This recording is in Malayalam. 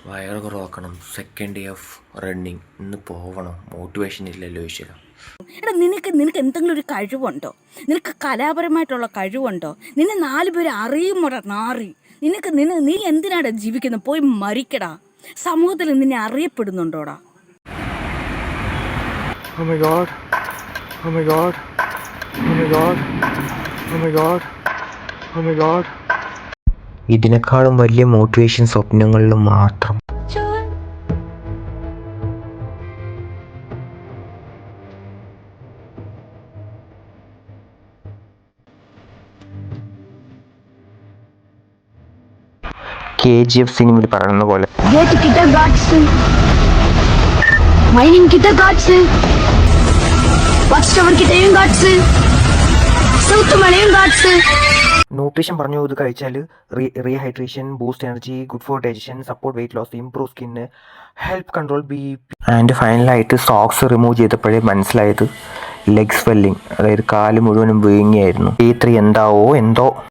വയറ് കുറവാക്കണം. Second day of running. ഇന്ന് പോകണം. മോട്ടിവേഷൻ ഇല്ലല്ലോ ഈശ്വര. എടാ നിനക്ക് എന്തെങ്കിലും ഒരു കഴിവുണ്ടോ? നിനക്ക് കലാപരമായിട്ടുള്ള കഴിവുണ്ടോ? നിന്നെ 4 പേര് അറിയുമോടാ നാറി. നീ എന്തിനാടാ ജീവിക്കുന്നത്? പോയി മരിക്കടാ. സമൂഹത്തിൽ നിന്നെ അറിയപ്പെടുന്നുണ്ടോടാ? Oh my god. Oh my god. Oh my god. Oh my god. Oh my god. ഇതിനേക്കാളും വലിയ മോട്ടിവേഷൻ സ്വപ്നങ്ങളിൽ മാത്രം. KGF സിനിമയിൽ പറയുന്ന പോലെ ന്യൂട്രീഷൻ പറഞ്ഞു. ഇത് കഴിച്ചാൽ rehydration, boost energy, good for digestion, support weight loss, improve skin, help control BP. And ഫൈനലായിട്ട് സോക്സ് റിമൂവ് ചെയ്തപ്പോഴേ മനസ്സിലായത് ലെഗ് സ്വെല്ലിങ്, അതായത് കാല് മുഴുവനും വീങ്ങിയായിരുന്നു. D3 എന്താവോ എന്തോ.